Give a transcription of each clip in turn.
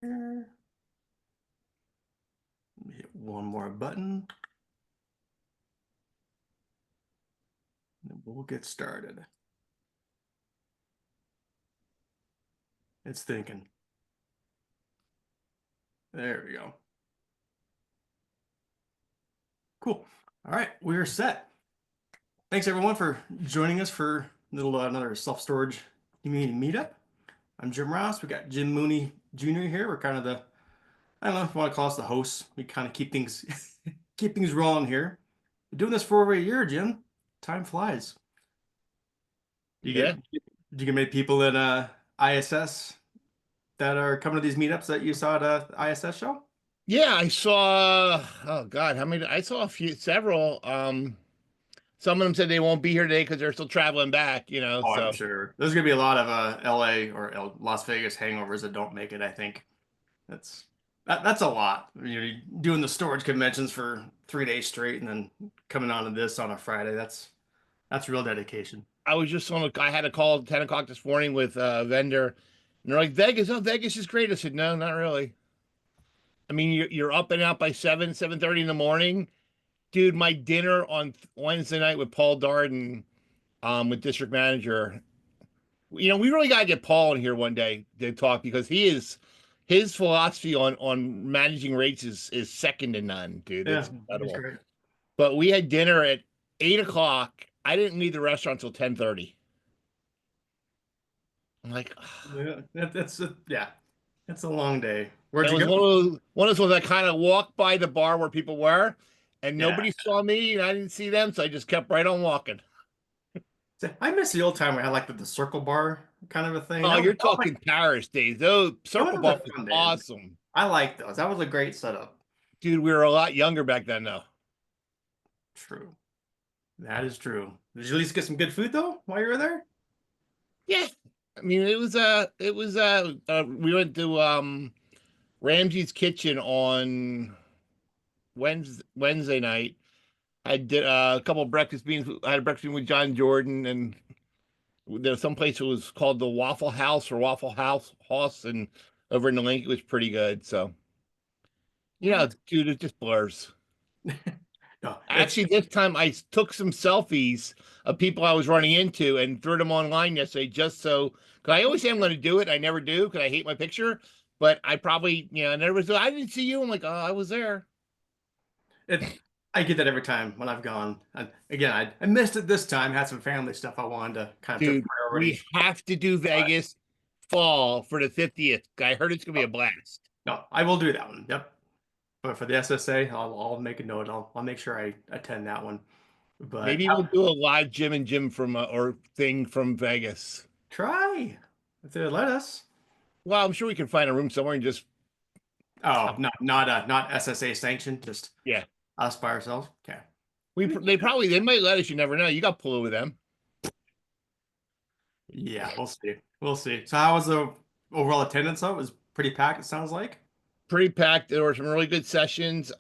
Let me hit one more button and we'll get started. It's thinking. There we go. Cool. All right, we're set. Thanks everyone for joining us for another self-storage community meetup. I'm Jim Ross. We got Jim Mooney Jr. here. We're kind of I don't know if you want to call us the hosts. We kind of keep things keep things rolling here. Been doing this for over a year, Jim. Time flies. You Yeah. get did you get many people at ISS that are coming to these meetups that you saw at ISS show? Yeah, I saw, oh God, how many? I saw several. Some of them said they won't be here today because they're still traveling back, Oh, I'm so sure. There's gonna be a lot of LA or Las Vegas hangovers that don't make it, I think. That's that's a lot. You're doing the storage conventions for 3 days straight and then coming on to this on a Friday. That's real dedication. I was just I had a call at 10 o'clock this morning with a vendor, and they're like, Vegas, oh, Vegas is great. I said, no, not really. I mean, you're up and out by 7:30 in the morning. Dude, my dinner on Wednesday night with Paul Darden, with district manager. We really got to get Paul in here one day to talk because his philosophy on managing rates is second to none, dude. Yeah, It's he's incredible. great. But we had dinner at 8 o'clock. I didn't leave the restaurant until 10:30. I'm like, Yeah, yeah, it's a long day. Where'd it you was go? one of those ones I kind of walked by the bar where people were, and Yeah. nobody saw me, and I didn't see them, so I just kept right on walking. I miss the old time where I had like the circle bar kind of a thing. Oh, you're talking Paris days. Those Those Circle are Bar the was fun days. awesome. I like those. That was a great setup. Dude, we were a lot younger back then, though. True. That is true. Did you at least get some good food though while you were there? Yeah. I mean, we went to Ramsey's Kitchen on Wednesday night. I did a couple of breakfast beans. I had a breakfast bean with John Jordan, and there's some place that was called the Waffle House or Waffle House, and over in the link, it was pretty good. So, What? dude, it just blurs. No, it's Actually, this time I took some selfies of people I was running into and threw them online yesterday just so, because I always say I'm going to do it. I never do because I hate my picture, but I probably, and everybody's like, I didn't see you. I'm like, oh, I was there. it. I get that every time when I've gone. And again, I missed it this time. Had some family stuff I wanted to kind of took Dude, we priority. have to do But Vegas fall for the 50th. I heard it's going to be a blast. no, I will do that one. Yep. But for the SSA, I'll make a note. I'll make sure I attend that one. But Maybe we'll do a live Jim and Jim from or thing from Vegas. try if they let us. Well, I'm sure we can find a room somewhere and just, Oh, not SSA sanctioned, just yeah. us by ourselves. Okay. They might let us. You never know. You got pull with them. Yeah, we'll see. We'll see. So how was the overall attendance though? It was pretty packed, it sounds like. Pretty packed. There were some really good sessions.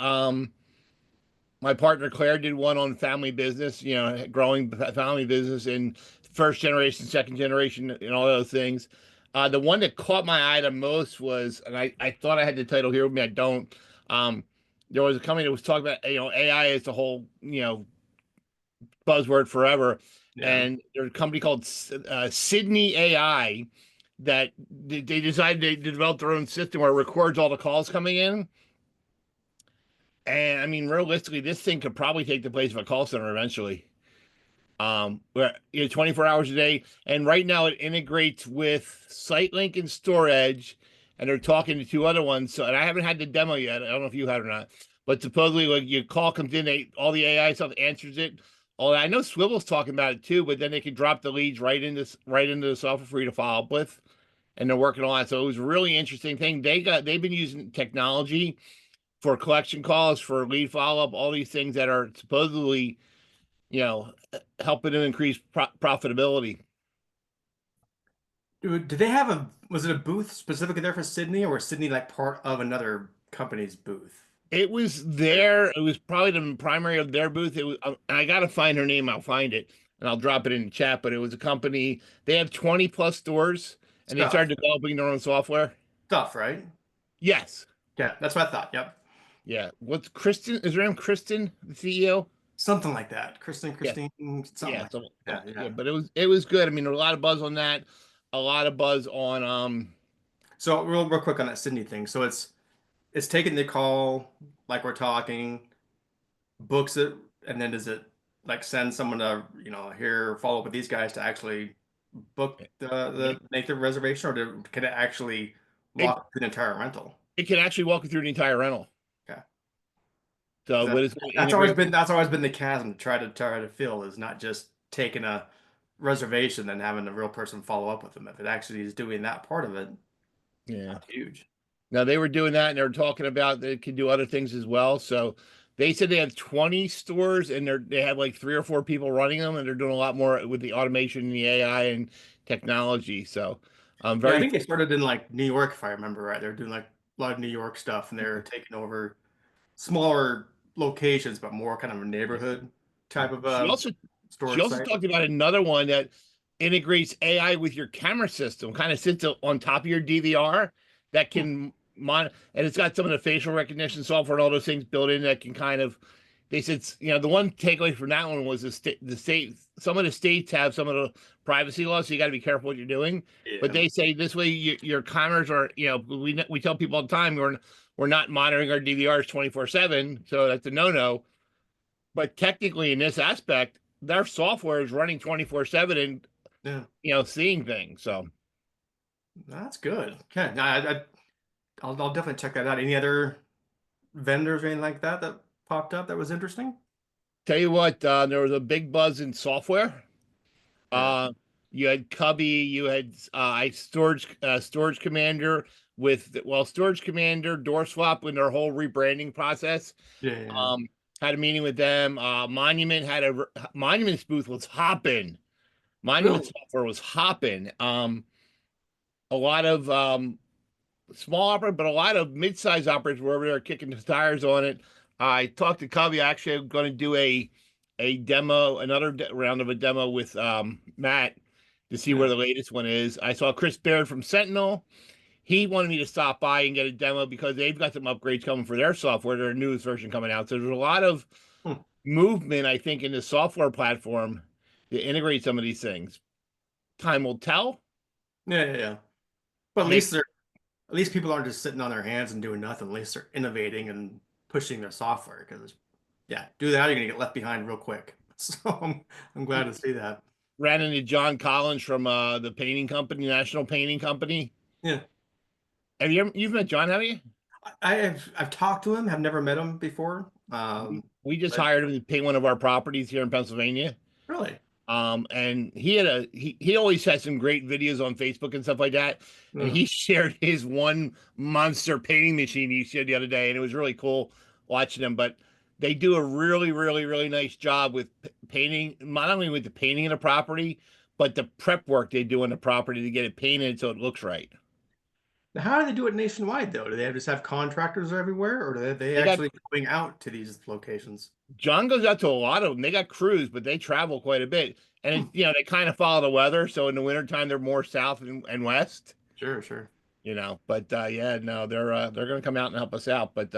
My partner Claire did one on family business, growing family business in first generation, second generation, and all those things. The one that caught my eye the most was, and I thought I had the title here with me, I don't. Um, there was a company that was talking about, AI is the whole, buzzword forever. Yeah. And there's a company called Sydney AI that they decided they developed their own system where it records all the calls coming in. And I mean, realistically, this thing could probably take the place of a call center eventually. Where 24 hours a day, and right now it integrates with SiteLink and Storage, and they're talking to two other ones. So, and I haven't had the demo yet. I don't know if you had or not, but supposedly, like your call comes in, all the AI stuff answers it. All I know, Swivel's talking about it too, but then they can drop the leads right into the software for you to follow up with, and they're working on it. So it was a really interesting thing. They've been using technology for collection calls, for lead follow up, all these things that are supposedly, you know, helping to increase profitability. Did they have was it a booth specifically there for Sydney, or was Sydney like part of another company's booth? It was there. It was probably the primary of their booth. It was. I got to find her name. I'll find it and I'll drop it in the chat. But it was a company. They have 20 plus stores, and they Stuff. started developing their own software. Stuff, right? Yes. Yeah, that's what I thought. Yep. Yeah. What's Kristen? Is her name Kristen, the CEO? Something like that. Yeah. Christine, something Yeah. like So that. Yeah, yeah, yeah. but it was good. I mean, there was a lot of buzz on that. A lot of buzz on So real quick on that Sydney thing. So it's taking the call like we're talking, books it, and then does it like send someone to, here follow up with these guys to actually book the make the reservation, or can it actually it walk through the entire rental? it can actually walk you through the entire rental. Okay. So 'Cause what it's going to that's always integrate. been the chasm to try to fill, is not just taking a reservation and having the real person follow up with them. If it actually is doing that part of it, Yeah. that's huge. Now they were doing that, and they were talking about they could do other things as well. So they said they have 20 stores, and they have like 3 or 4 people running them, and they're doing a lot more with the automation and the AI and technology. So I'm Yeah, I very think they started in like New York, if I remember right. They're doing like a lot of New York stuff, and they're taking over smaller locations, but more kind of a neighborhood type of she also she storage also site. talked about another one that integrates AI with your camera system, kind of sits on top of your DVR that Hmm. can and it's got some of the facial recognition software and all those things built in that can kind of. They said, the one takeaway from that one was some of the states have some of the privacy laws, so you got to be careful what you're doing. But Yeah. they say this way, your cameras are, we tell people all the time we're not monitoring our DVRs 24/7, so that's a no-no. But technically, in this aspect, their software is running 24/7 and Yeah. seeing things. So That's good. Okay. Now, I'll definitely check that out. Any other vendors or anything like that that popped up that was interesting? tell you what, there was a big buzz in software. Yeah. Uh, you had Cubby, you had Storage Commander Storage Commander, Door Swap, in their whole rebranding process. Yeah. Yeah. Um, had a meeting with them. Monument's booth was hopping. Monument Really? software was hopping. A lot of small operators, but a lot of mid-sized operators were over there kicking the tires on it. I talked to Covey. Actually, I'm going to do a demo, another round of a demo with Matt to see where Yeah. the latest one is. I saw Chris Baird from Sentinel. He wanted me to stop by and get a demo because they've got some upgrades coming for their software, their newest version coming out. So there's a lot of Hmm. movement, I think, in the software platform to integrate some of these things. Time will tell. Yeah. Yeah. Yeah. But They at least people aren't just sitting on their hands and doing nothing. At least they're innovating and pushing their software, because yeah, do that, you're gonna get left behind real quick. So I'm glad to see that. ran into John Collins from the painting company, National Painting Company. Yeah. You've met John, have you? I've talked to him, have never met him before. We just But hired him to paint one of our properties here in Pennsylvania. really, And he always has some great videos on Facebook and stuff like that. And yeah. he shared his one monster painting machine he shared the other day, and it was really cool watching them. But they do a really, really, really nice job with painting, not only with the painting of the property, but the prep work they do on the property to get it painted so it looks right. Now, how do they do it nationwide though? Do they just have contractors everywhere, or do they They got actually going out to these locations? John goes out to a lot of them. They got crews, but they travel quite a bit. And Hmm. they kind of follow the weather. So in the wintertime, they're more south and west, Sure, sure. But yeah, no, they're gonna come out and help us out. But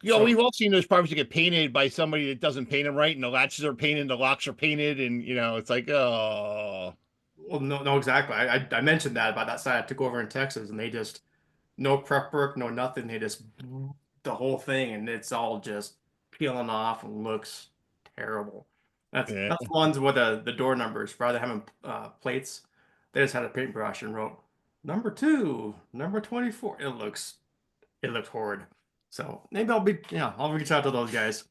So, we've all seen those properties that get painted by somebody that doesn't paint them right, and the latches are painted, the locks are painted, and it's like, oh well, no, no, exactly. I mentioned that about that site I took over in Texas, and they just no prep work, no nothing. They just the whole thing, and it's all just peeling off and looks terrible. yeah. That's the ones with the door numbers. Rather than having plates, they just had a paintbrush and wrote number 2, number 24. It looks horrid. So maybe I'll reach out to those guys.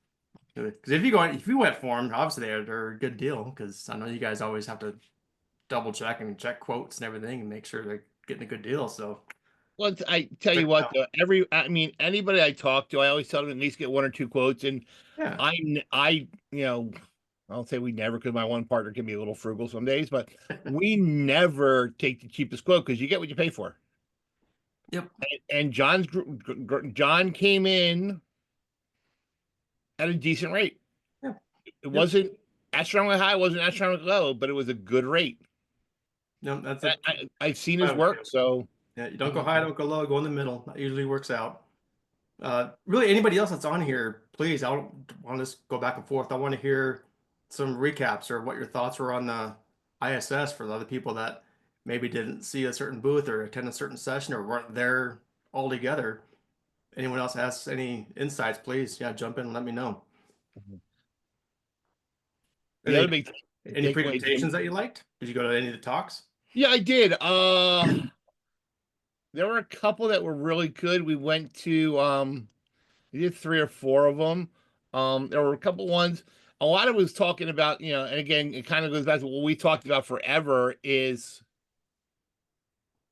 Because if you went for them, obviously they're a good deal. Because I know you guys always have to double check and check quotes and everything and make sure they're getting a good deal. So Well, I tell check you it what, out. though, anybody I talk to, I always tell them at least get 1 or 2 quotes. And Yeah. I, I'll say we never, because my one partner can be a little frugal some days, but we never take the cheapest quote because you get what you pay for. Yep. And John came in at a decent rate. Yeah. It Yep. wasn't astronomically high, it wasn't astronomically low, but it was a good rate. No, that's I, a I, I've seen his I would work, do. so Yeah, you don't go high, don't go low, go in the middle. That usually works out. Really, anybody else that's on here, please, I don't want to just go back and forth. I want to hear some recaps or what your thoughts were on the ISS for the other people that maybe didn't see a certain booth or attend a certain session or weren't there altogether. Anyone else has any insights, please, yeah, jump in and let me know. The other Any, big any takeaway, Jim. presentations that you liked? Did you go to any of the talks? Yeah, I did. There were a couple that were really good. We did three or four of them. There were a couple ones. A lot of it was talking about, and again, it kind of goes back to what we talked about forever is.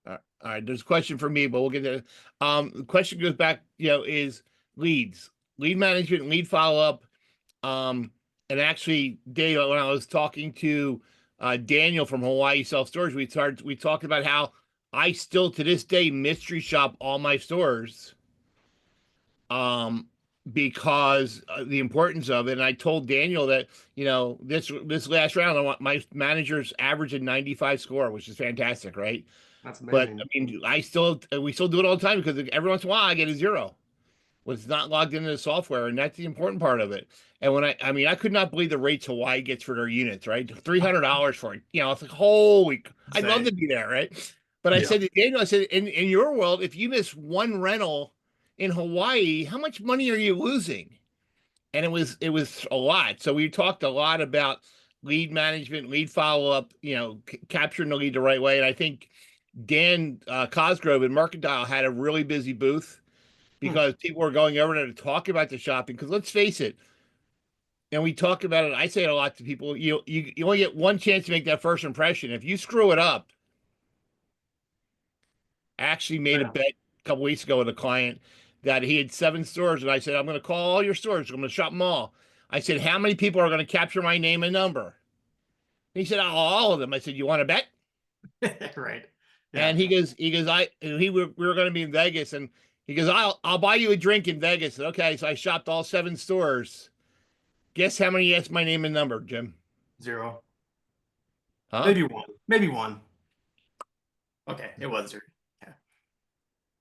All right, there's a question for me, but we'll get to. The question goes back, is lead management, lead follow up. And actually, Dave, when I was talking to Daniel from Hawaii Self Storage, we talked about how I still to this day mystery shop all my stores, um, because the importance of it. And I told Daniel that this last round, I want my managers average a 95 score, which is fantastic, right? That's But I amazing. mean, we still do it all the time because every once in a while I get a 0 when it's not logged into the software, and that's the important part of it. And when I mean, I could not believe the rates Hawaii gets for their units, right? $300 for it. It's like, holy, I'd love Say, to be there, right? But I yeah, said to Daniel, I said, in your world, if you miss one rental in Hawaii, how much money are you losing? And it was a lot. So we talked a lot about lead management, lead follow up, capturing the lead the right way. And I think Dan Cosgrove in Mercantile had a really busy booth hmm, because people were going over there to talk about the shopping. Because let's face it, and we talk about it. I say it a lot to people. You only get one chance to make that first impression. If you screw it up, I actually made a yeah. bet a couple weeks ago with a client that he had 7 stores, and I said, I'm going to call all your stores. I'm going to shop them all. I said, how many people are going to capture my name and number? He said, oh, all of them. I said, you want to bet? Right. Yeah, And we were going to be in Vegas, and he goes, I'll buy you a drink in Vegas. Okay, so I shopped all 7 stores. Guess how many asked my name and number, Jim? zero. Huh? Maybe one. Maybe one. Okay, it was zero.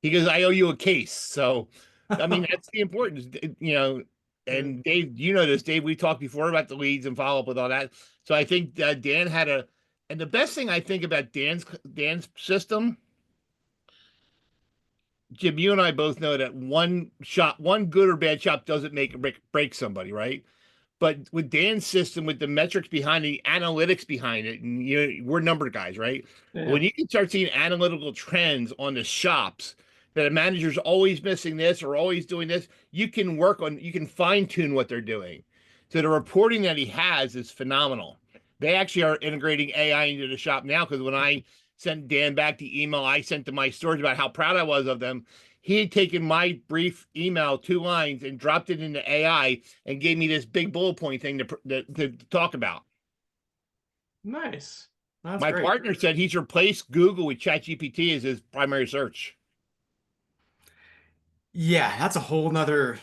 He goes, I owe you a case. So, I mean, that's the importance, Yeah. and Dave, you know this, Dave, we talked before about the leads and follow up with all that. So I think Dan and the best thing I think about Dan's system, Jim, you and I both know that one good or bad shop doesn't make or break somebody, right? But with Dan's system, with the metrics behind it, the analytics behind it, and we're number guys, right? Yeah. When you can start seeing analytical trends on the shops that a manager's always missing this or always doing this, you can fine tune what they're doing. So the reporting that he has is phenomenal. They actually are integrating AI into the shop now because when I sent Dan back the email I sent to my stores about how proud I was of them, he had taken my brief email, 2 lines, and dropped it into AI and gave me this big bullet point thing to talk about. Nice. That's My great. partner said he's replaced Google with ChatGPT as his primary search. Yeah, that's a whole nother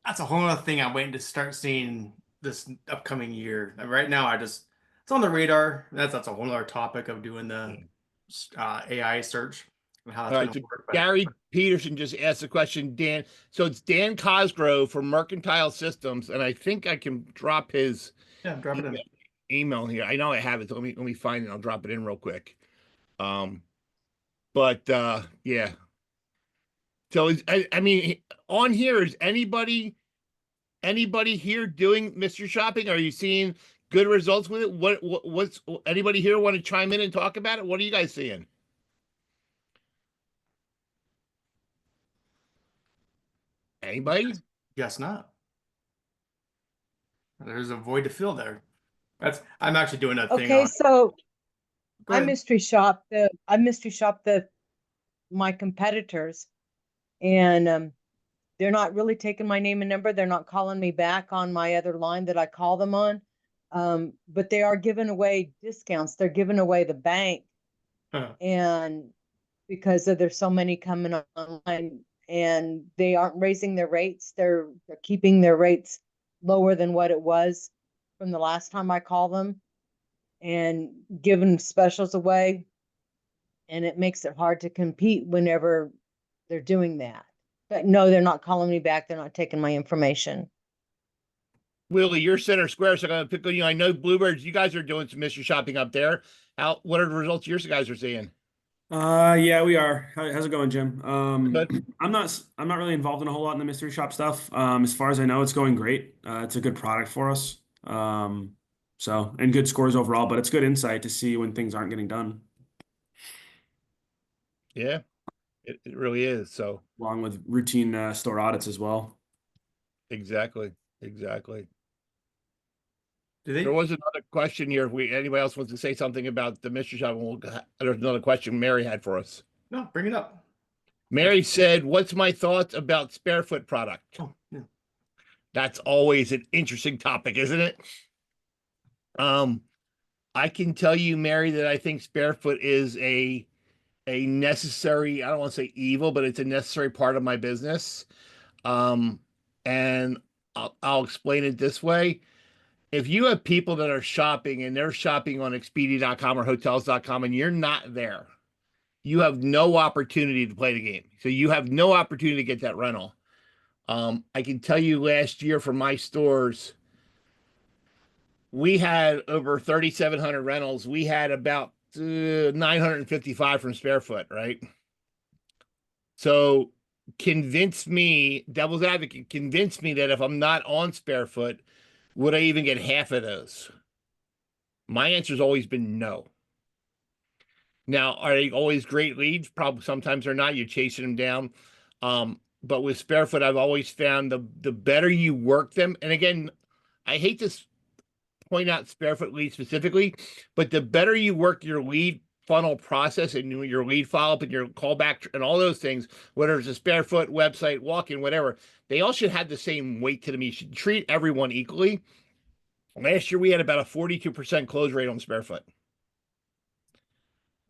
thing I'm waiting to start seeing this upcoming year. And right now, it's on the radar. That's a whole other topic of doing the AI search and how All that's going right, to so work. But Gary Peterson just asked a question, Dan. So it's Dan Cosgrove from Mercantile Systems, and I think I can drop his yeah, drop it in. email here. I know I have it. So let me find it. I'll drop it in real quick. Um, but yeah. So I mean, on here is anybody here doing mystery shopping? Are you seeing good results with it? What's anybody here want to chime in and talk about it? What are you guys seeing? Anybody? Guess not. There's a void to fill there. I'm actually doing a thing Okay, on. so Go I ahead. mystery shop the my competitors, and they're not really taking my name and number. They're not calling me back on my other line that I call them on. But they are giving away discounts. They're giving away the bank, Huh. and because there's so many coming online, and they aren't raising their rates. They're keeping their rates lower than what it was from the last time I called them, and giving specials away. and it makes it hard to compete whenever they're doing that. But no, they're not calling me back. They're not taking my information. Willie, you're center square, so I'm gonna pick on you. I know Bluebirds, you guys are doing some mystery shopping up there. What are the results you guys are seeing? Yeah, we are. How's it going, Jim? Good. I'm not really involved in a whole lot in the mystery shop stuff. As far as I know, it's going great. It's a good product for us. And good scores overall, but it's good insight to see when things aren't getting done, Yeah, it really is. So along with routine store audits as well. exactly. Do There they? was another question here. If anybody else wants to say something about the mystery shop, there's another question Mary had for us. No, bring it up. Mary said, "What's my thoughts about Sparefoot product?" Oh, yeah. That's always an interesting topic, isn't it? I can tell you, Mary, that I think Sparefoot is a necessary, I don't want to say evil, but it's a necessary part of my business. And I'll explain it this way. If you have people that are shopping and they're shopping on Expedia.com or hotels.com and you're not there, you have no opportunity to play the game. So you have no opportunity to get that rental. I can tell you last year for my stores, we had over 3,700 rentals. We had about 955 from Sparefoot, right? So convince me, devil's advocate, convince me that if I'm not on Sparefoot, would I even get half of those? My answer has always been no. Now, are they always great leads? Probably sometimes they're not. You're chasing them down. But with Sparefoot, I've always found the better you work them, and again, I hate to point out Sparefoot leads specifically, but the better you work your lead funnel process and your lead follow-up and your callback and all those things, whether it's a Sparefoot website, walk-in, whatever, they all should have the same weight to them. You should treat everyone equally. Last year, we had about a 42% close rate on Sparefoot.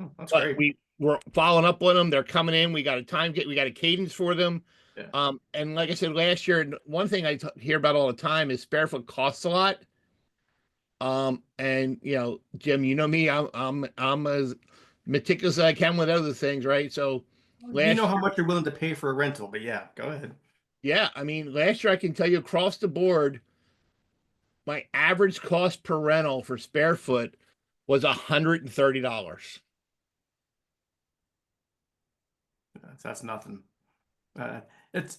Oh, that's But great. we were following up on them. They're coming in. We got a cadence for them. Yeah. And like I said, last year, one thing I hear about all the time is Sparefoot costs a lot. And Jim, you know me, I'm as meticulous as I can with other things, right? So You know how year, much you're willing to pay for a rental, but yeah, go ahead. yeah, I mean, last year I can tell you across the board, my average cost per rental for Sparefoot was $130. That's nothing. It's.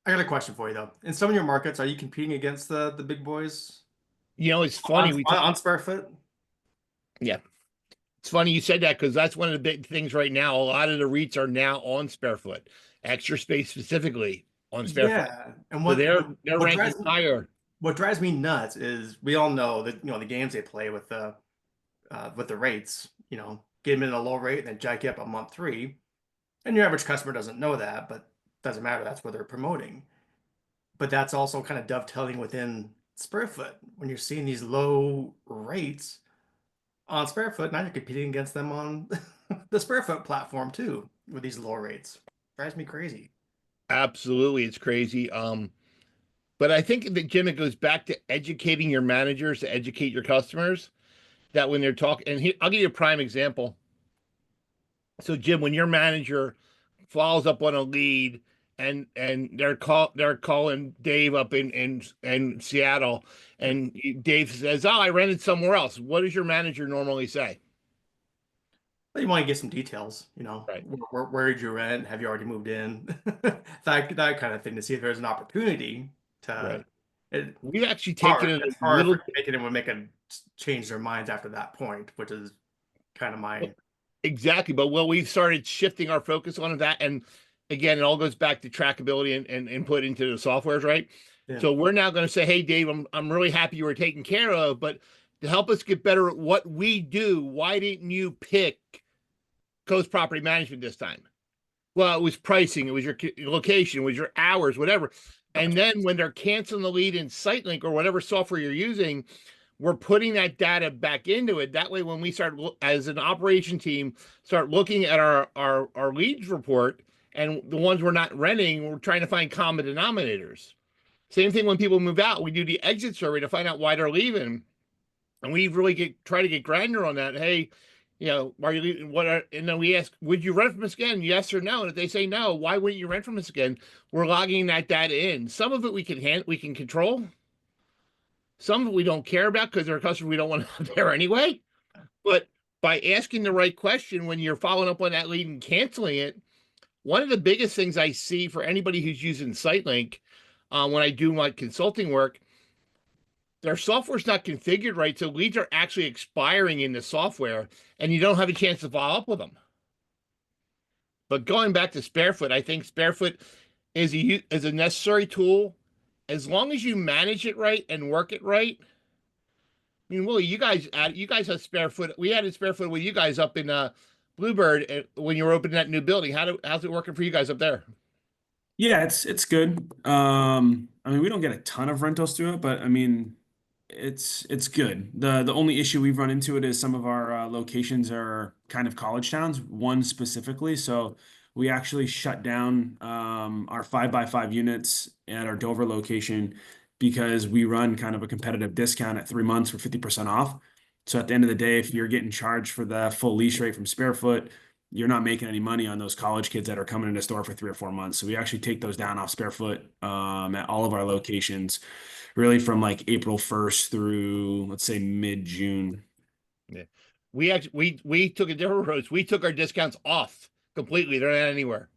I got a question for you though. In some of your markets, are you competing against the big boys It's funny on Sparefoot? Yeah. It's funny you said that because that's one of the big things right now. A lot of the REITs are now on Sparefoot, Extra Space specifically on Sparefoot. Yeah, and So they're ranking higher. What drives me nuts is we all know that the games they play with the rates. Get them in a low rate and then jack you up on month 3, and your average customer doesn't know that, but doesn't matter. That's what they're promoting. But that's also kind of dovetailing within Sparefoot when you're seeing these low rates on Sparefoot. Now you're competing against them on the Sparefoot platform too with these low rates. Drives me crazy. Absolutely, it's crazy. But I think that, Jim, it goes back to educating your managers to educate your customers that when they're talking, and I'll give you a prime example. So, Jim, when your manager follows up on a lead and they're calling Dave up in Seattle, and Dave says, "Oh, I rented somewhere else." What does your manager normally say? But you want to get some details, Right. where did you rent? Have you already moved in? that kind of thing to see if there's an opportunity to. Right. We've actually taken it It's a hard little. for anyone to change their minds after that point, which is kind of my. Exactly. But we've started shifting our focus on that. And again, it all goes back to trackability and input into the softwares, right? Yeah. So we're now going to say, "Hey, Dave, I'm really happy you were taken care of, but to help us get better at what we do, why didn't you pick Coast Property Management this time?" Well, it was pricing, it was your location, it was your hours, whatever. And then when they're canceling the lead in SiteLink or whatever software you're using, we're putting that data back into it. That way, when we start as an operation team, start looking at our leads report and the ones we're not renting, we're trying to find common denominators. Same thing when people move out, we do the exit survey to find out why they're leaving. And we really try to get granular on that. Hey, You know, are you what are, and then we ask, would you rent from us again? Yes or no? And if they say no, why wouldn't you rent from us again? We're logging that data in. Some of it we can control. Some of it we don't care about because they're a customer we don't want to have there anyway. But by asking the right question when you're following up on that lead and canceling it, one of the biggest things I see for anybody who's using SiteLink when I do my consulting work, their software's not configured right, so leads are actually expiring in the software, and you don't have a chance to follow up with them. But going back to Sparefoot, I think Sparefoot is a necessary tool as long as you manage it right and work it right. I mean, Willie, you guys have Sparefoot. We added Sparefoot with you guys up in Bluebird when you were opening that new building. How's it working for you guys up there? Yeah, it's good. I mean, we don't get a ton of rentals through it, but I mean, it's good. The only issue we've run into it is some of our locations are kind of college towns, one specifically. So we actually shut down our 5x5 units at our Dover location because we run kind of a competitive discount at 3 months for 50% off. So at the end of the day, if you're getting charged for the full lease rate from Sparefoot, you're not making any money on those college kids that are coming in the store for 3 or 4 months. So we actually take those down off Sparefoot at all of our locations, really from like April 1st through let's say mid-June. Yeah, we took a different approach. We took our discounts off completely. They're not anywhere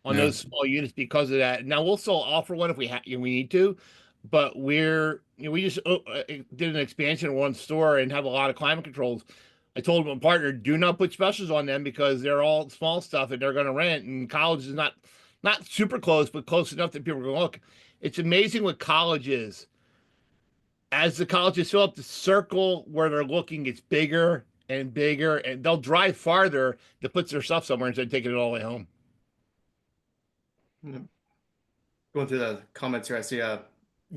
on Yeah. those small units because of that. Now we'll still offer one if we need to, but we just did an expansion in one store and have a lot of climate controls. I told my partner, do not put specials on them because they're all small stuff and they're going to rent. And college is not super close, but close enough that people are going to look. It's amazing what college is. As the colleges fill up, the circle where they're looking gets bigger and bigger, and they'll drive farther to put their stuff somewhere instead of taking it all the way home. Yep. Going through the comments here, I see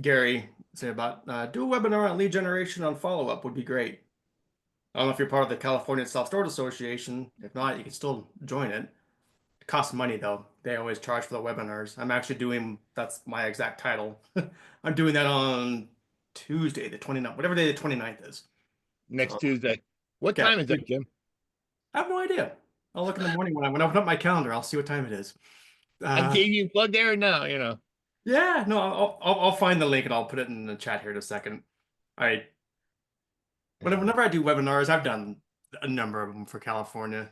Gary say about do a webinar on lead generation on follow-up would be great. I don't know if you're part of the California Self Storage Association. If not, you can still join it. It costs money though. They always charge for the webinars. I'm actually doing, that's my exact title. I'm doing that on Tuesday, the 29th, whatever day the 29th is. Next Tuesday. What Okay. time is that, Jim? I have no idea. I'll look in the morning when I open up my calendar. I'll see what time it is. And can you plug there now? You know. Yeah, no, I'll find the link and I'll put it in the chat here in a second. Whenever I do webinars, I've done a number of them for California.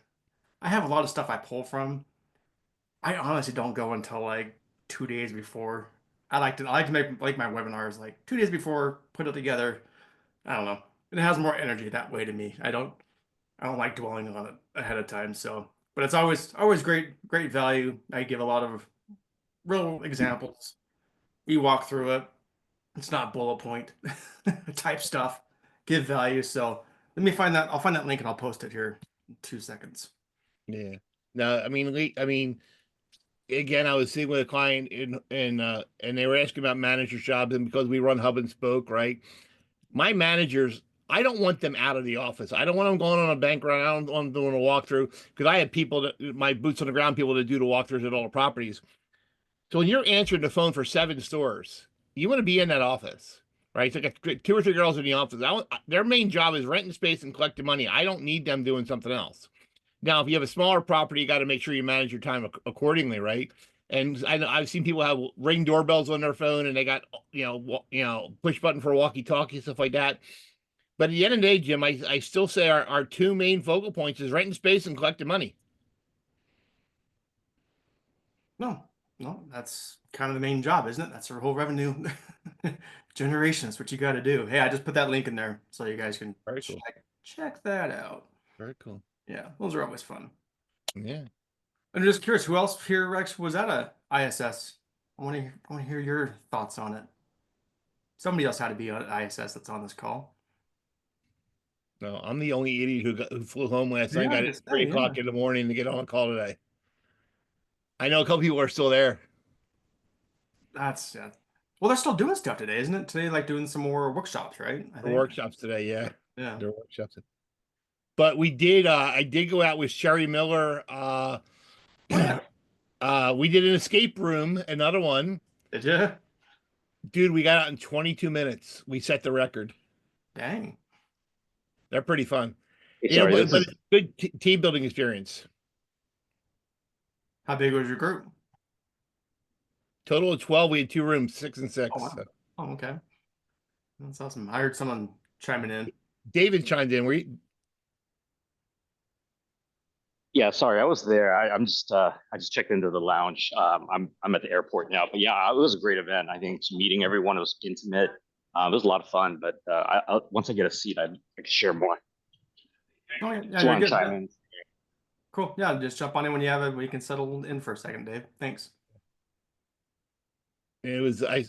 I have a lot of stuff I pull from. I honestly don't go until like 2 days before. I like to make like my webinars like 2 days before, put it together. I don't know. It has more energy that way to me. I don't like dwelling on it ahead of time. So, but it's always great value. I give a lot of real examples. We walk through it. It's not bullet point type stuff. Give value. So let me find that. I'll find that link and I'll post it here in 2 seconds. Yeah. No, I mean, again, I was sitting with a client and they were asking about manager jobs, and because we run hub and spoke, right? My managers, I don't want them out of the office. I don't want them going on a bank run. I don't want them doing a walkthrough because I have my boots on the ground people to do the walkthroughs at all the properties. So when you're answering the phone for 7 stores, you want to be in that office, right? It's like 2 or 3 girls in the office. Their main job is renting space and collecting money. I don't need them doing something else. Now, if you have a smaller property, you got to make sure you manage your time accordingly, right? And I've seen people have Ring doorbells on their phone, and they got push button for walkie-talkie, stuff like that. But at the end of the day, Jim, I still say our 2 main focal points is renting space and collecting money. No, that's kind of the main job, isn't it? That's our whole revenue generation. That's what you got to do. Hey, I just put that link in there so you guys can Very cool. check that out. Very cool. Yeah, those are always fun. Yeah. I'm just curious, who else here, Rex, was at a ISS? I want to hear your thoughts on it. Somebody else had to be at ISS that's on this call. No, I'm the only idiot who flew home last night, got at 3 o'clock in the morning to get on a call today. I know a couple people are still there. That's well, they're still doing stuff today, isn't it? Today, like doing some more workshops, right? I think. Workshops today, yeah. Yeah. There are workshops. But we did I did go out with Sherry Miller. We did an escape room, another one. Did you? Dude, we got out in 22 minutes. We set the record. Dang. They're pretty fun. Hey, You know, sorry, this but is it's good team building experience. How big was your group? Total of 12. We had 2 rooms, 6 and 6. Oh, wow. So. Oh, okay. That's awesome. I heard someone chiming in. David chimed in. yeah. Sorry, I was there. I just checked into the lounge. I'm at the airport now, but yeah, it was a great event. I think meeting everyone, it was intimate. It was a lot of fun. But once I get a seat, I can share more. Oh, yeah, Just you're want to good. chime in. Cool. Yeah, just jump on in when you have it. We can settle in for a second, Dave. Thanks. It was I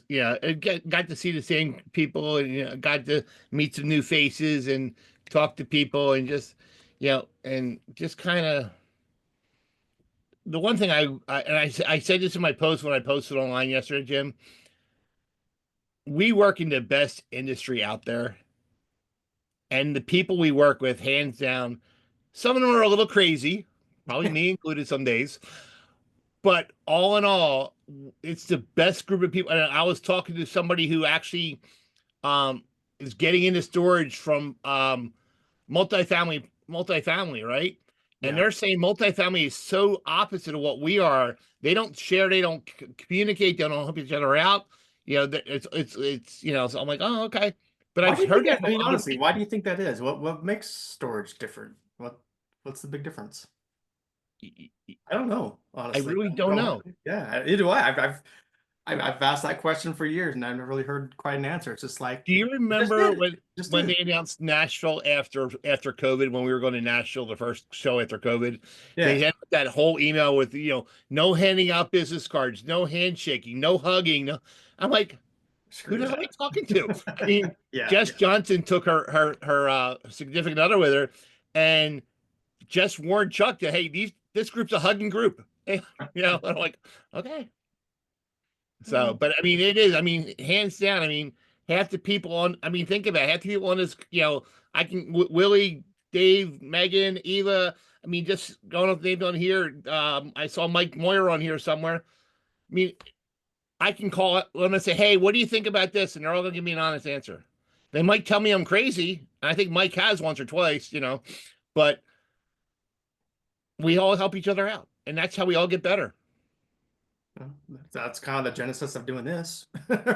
got to see the same people and got to meet some new faces and talk to people and just and just kind of the one thing I said this in my post when I posted online yesterday, Jim. We work in the best industry out there, and the people we work with, hands down, some of them are a little crazy, probably me included some days, but all in all, it's the best group of people. And I was talking to somebody who actually um is getting into storage from multifamily, right? And Yeah. they're saying multifamily is so opposite of what we are. They don't share, they don't communicate, they don't help each other out. It's so I'm like, oh, okay. But Why I've do you heard think that that? I from mean, other honestly, people. why do you think that is? What makes storage different? What's the big difference? I don't know, I honestly. really don't know. Yeah, either way, I've asked that question for years and I've never really heard quite an answer. It's just like Do you it just remember is. Just when is. they announced Nashville after COVID, when we were going to Nashville, the first show after COVID? They Yeah. had that whole email with no handing out business cards, no handshaking, no hugging. No, I'm like, who Screw the hell are we that. talking to? I mean, Yeah, Jess yeah. Johnson took her significant other with her, and Jess warned Chuck that hey, this group's a hugging group. I'm like, okay. So, but I mean, it is. I mean, hands down. I mean, half the people on. I mean, think about it. Half the people on this. I can Willie, Dave, Megan, Eva. I mean, just going off the names on here. I saw Mike Moyer on here somewhere. I mean, I can call it. Let me say, hey, what do you think about this? And they're all gonna give me an honest answer. They might tell me I'm crazy. And I think Mike has once or twice. But we all help each other out, and that's how we all get better. Well, that's kind of the genesis of doing this,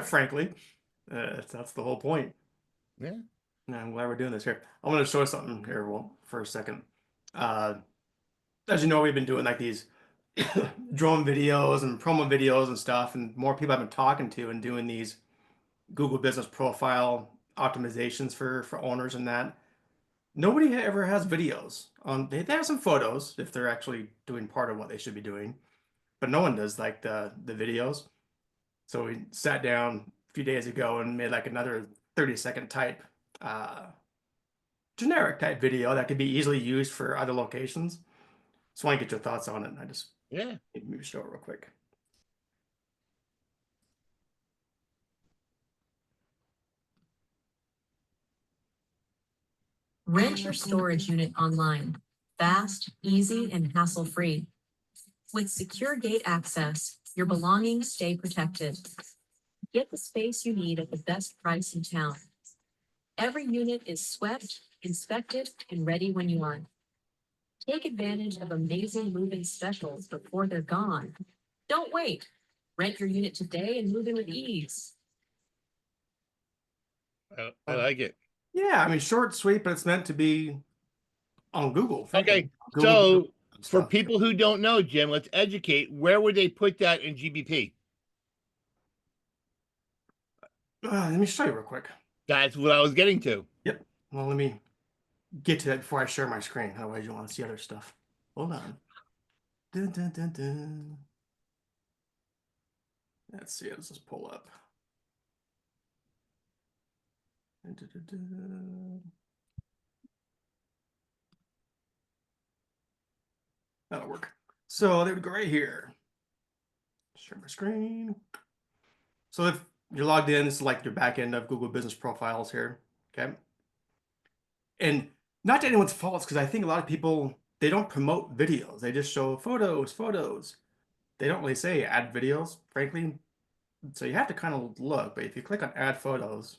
frankly. That's the whole point. Yeah. And I'm glad we're doing this here. I want to show something here, well, for a second. Uh, as you know, we've been doing like these drone videos and promo videos and stuff, and more people I've been talking to and doing these Google Business Profile optimizations for owners and that. Nobody ever has videos on. They have some photos if they're actually doing part of what they should be doing, but no one does like the videos. So we sat down a few days ago and made like another 30-second type uh, generic type video that could be easily used for other locations. So I want to get your thoughts on it. I just Yeah. let me show it real quick. Rent your storage unit online. Fast, easy, and hassle-free. With secure gate access, your belongings stay protected. Get the space you need at the best price in town. Every unit is swept, inspected, and ready when you are. Take advantage of amazing move-in specials before they're gone. Don't wait. Rent your unit today and move in with ease. I like it. Yeah, I mean, short, sweet, but it's meant to be on Google. Frankly. Okay, Google so for stuff. people who don't know, Jim, let's educate. Where would they put that in GBP? Let me show you real quick. That's what I was getting to. Yep. Well, let me get to that before I share my screen. Otherwise, you want to see other stuff. Hold on. Dun, dun, dun, dun. Let's see. Let's just pull up. Dun, dun, dun, dun. That'll work. So they would go right here. Share my screen. So if you're logged in, this is like your back end of Google Business Profiles here. Okay. And not to anyone's faults, because I think a lot of people, they don't promote videos. They just show photos. They don't really say add videos, frankly. So you have to kind of look. But if you click on add photos,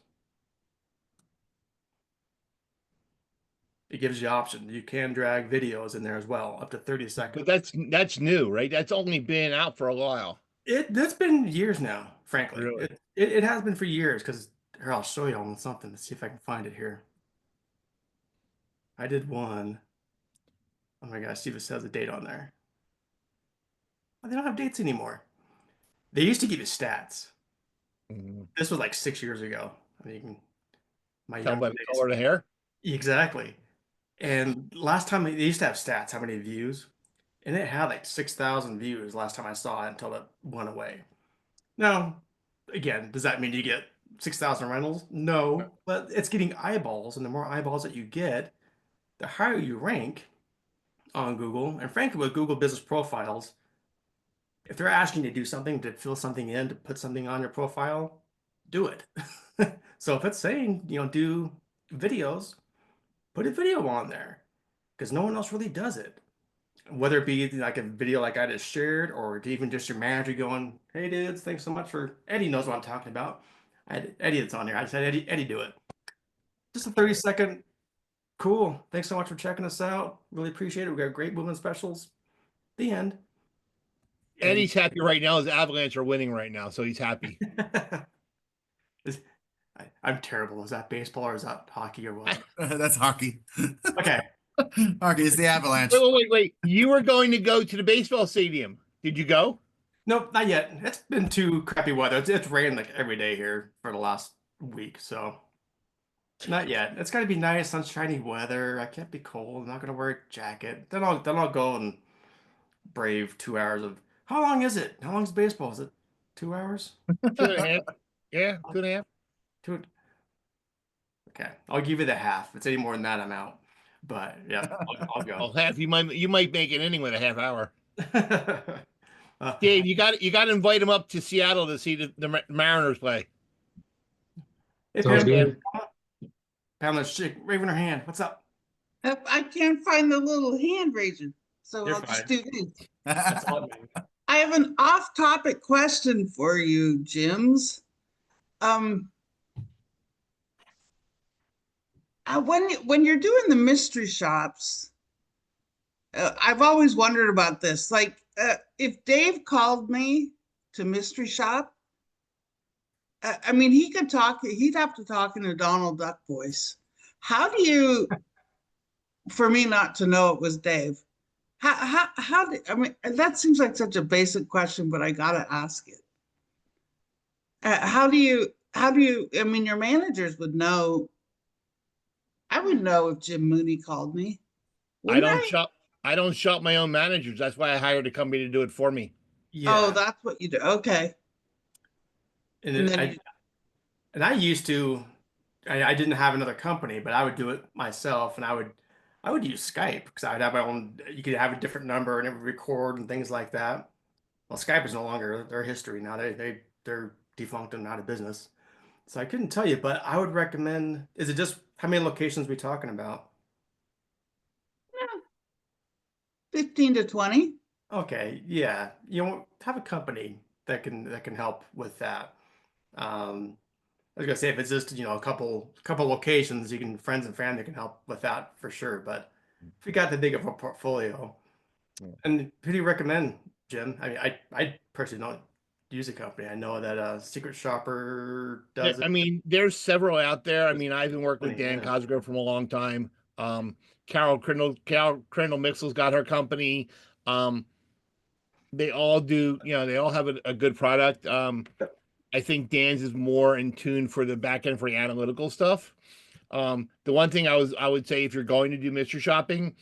it gives you option. You can drag videos in there as well, up to 30 seconds. But that's new, right? That's only been out for a while. That's been years now, frankly. Really? It has been for years because here I'll show you on something. Let's see if I can find it here. I did one. Oh my gosh, see if it says the date on there. Oh, they don't have dates anymore. They used to give you stats. Mhm. This was like 6 years ago. I mean, you can, my Tell young by the days. color of the hair. Exactly. And last time they used to have stats, how many views, and it had like 6,000 views last time I saw it until it went away. Now, again, does that mean you get 6,000 rentals? No, but it's getting eyeballs, and the more eyeballs that you get, the higher you rank on Google. And frankly, with Google Business Profiles, if they're asking you to do something, to fill something in, to put something on your profile, do it. So if it's saying, do videos, put a video on there because no one else really does it. Whether it be like a video like I just shared, or even just your manager going, "Hey dudes, thanks so much for," Eddie knows what I'm talking about. I had Eddie that's on here. I said, Eddie, do it. Just a 30-second. Cool. Thanks so much for checking us out. Really appreciate it. We got great movement specials. The end. Eddie's happy right now. His Avalanche are winning right now, so he's happy. I'm terrible. Is that baseball or is that hockey or what? That's hockey. Okay. Hockey is the Avalanche. Wait. You were going to go to the baseball stadium. Did you go? Nope, not yet. It's been too crappy weather. It's rained like every day here for the last week, so not yet. It's gotta be nice, sunshiny weather. I can't be cold. I'm not gonna wear a jacket. Then I'll go and brave 2 hours of. How long is it? How long is baseball? Is it 2 hours? 2.5. Yeah, 2.5. Two. Okay, I'll give you the half. If it's any more than that, I'm out. But yeah, I'll go. Well, half you might make it inning with a half hour. Uh, Dave, you got to invite him up to Seattle to see the Mariners play. hey, Sounds good. Pamela's waving her hand. What's up? I can't find the little hand raising, so You're I'll just fine. do this. That's all, man. I have an off-topic question for you, Jims. When you're doing the mystery shops, I've always wondered about this. Like, if Dave called me to mystery shop, I mean, he could talk. He'd have to talk in a Donald Duck voice. How do you, for me not to know it was Dave? How did, I mean, that seems like such a basic question, but I gotta ask it. How do you, I mean, your managers would know. I would know if Jim Mooney called me. I Wouldn't don't shop my own managers. That's why I hired a company to do it for me. Yeah. Oh, that's what you do. Okay. And And it- then I used to, I didn't have another company, but I would do it myself, and I would use Skype because I would have my own. You could have a different number and it would record and things like that. Well, Skype is no longer their history now. They're defunct and out of business. So I couldn't tell you, but I would recommend. Is it just how many locations we talking about? 15 to 20. Okay, yeah, have a company that can help with that. I was gonna say if it's just a couple locations, you can friends and family can help with that for sure. But if you got the big of a portfolio, Yeah. and who do you recommend, Jim? I mean, I personally don't use a company. I know that Secret Shopper does I it. mean, there's several out there. I mean, I've been working with Dan Yeah. Cosgrove from a long time. Carol Crindle Mixel's got her company. They all do, they all have a good product. I think Dan's is more in tune for the back end for the analytical stuff. The one thing I would say, if you're going to do mystery shopping,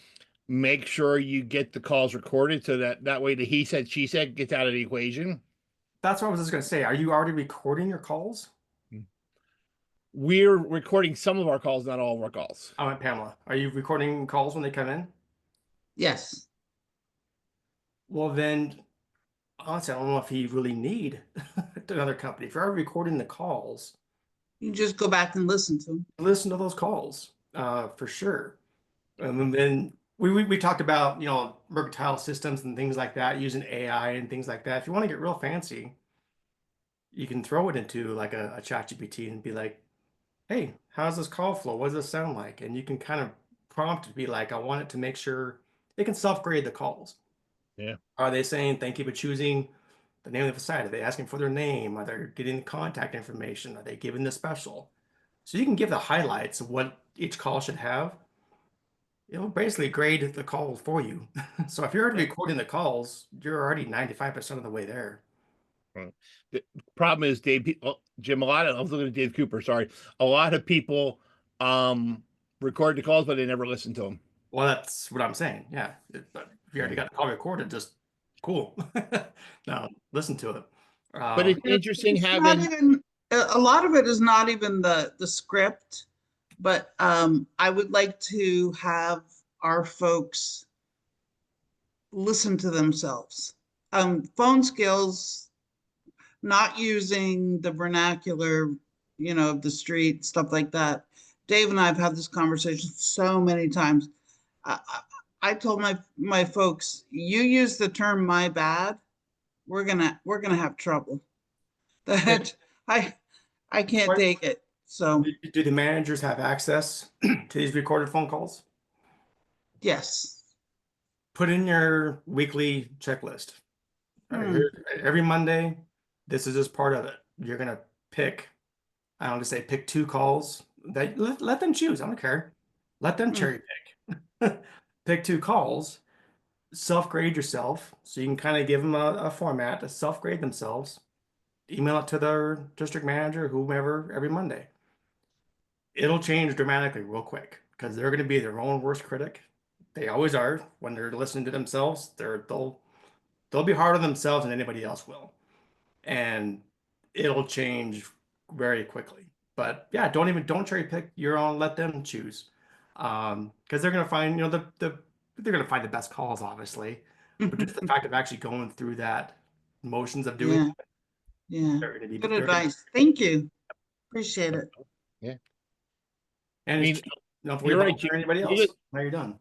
make sure you get the calls recorded so that way the he said, she said gets out of the equation. That's what I was just gonna say. Are you already recording your calls? We're recording some of our calls, not all of our calls. Oh, and Pamela, are you recording calls when they come in? Yes. Well, then, honestly, I don't know if you really need another company. If you're already recording the calls, You just go back and listen to them. listen to those calls for sure. And then we talked about mercantile systems and things like that, using AI and things like that. If you want to get real fancy, you can throw it into like a chat GPT and be like, hey, how's this call flow? What does this sound like? And you can kind of prompt to be like, I want it to make sure it can self-grade the calls. Yeah. Are they saying thank you for choosing the name of the site? Are they asking for their name? Are they getting contact information? Are they giving the special? So you can give the highlights of what each call should have. It'll basically grade the call for you. So if you're already recording the calls, you're already 95% of the way there. The problem is Jim, I was looking at Dave Cooper, sorry. A lot of people record the calls, but they never listen to them. Well, that's what I'm saying. Yeah. But if you already got the call recorded, just cool. Now listen to it. But it's interesting It's not having even, a lot of it is not even the script, but I would like to have our folks listen to themselves. Phone skills, not using the vernacular, of the street, stuff like that. Dave and I have had this conversation so many times. I told my folks, you use the term "my bad," we're gonna have trouble. That I can't take it. So do the managers have access to these recorded phone calls? yes. Put in your weekly checklist. All right, every Monday, this is just part of it. You're gonna pick, I don't want to say pick 2 calls that let them choose. I don't care. Let them cherry pick. Pick 2 calls, self-grade yourself. So you can kind of give them a format to self-grade themselves. Email it to their district manager, whomever, every Monday. It'll change dramatically real quick because they're going to be their own worst critic. They always are when they're listening to themselves. They'll be harder on themselves than anybody else will, and it'll change very quickly. But yeah, don't cherry pick your own. Let them choose, because they're going to find they're going to find the best calls, obviously. But just the fact of actually going through that motions of doing Yeah. it, Yeah. they're going to be Good advice. Thank you. Appreciate it. Yeah. And I mean, you don't have to you're worry right, about Jim. anybody else. Now you're done.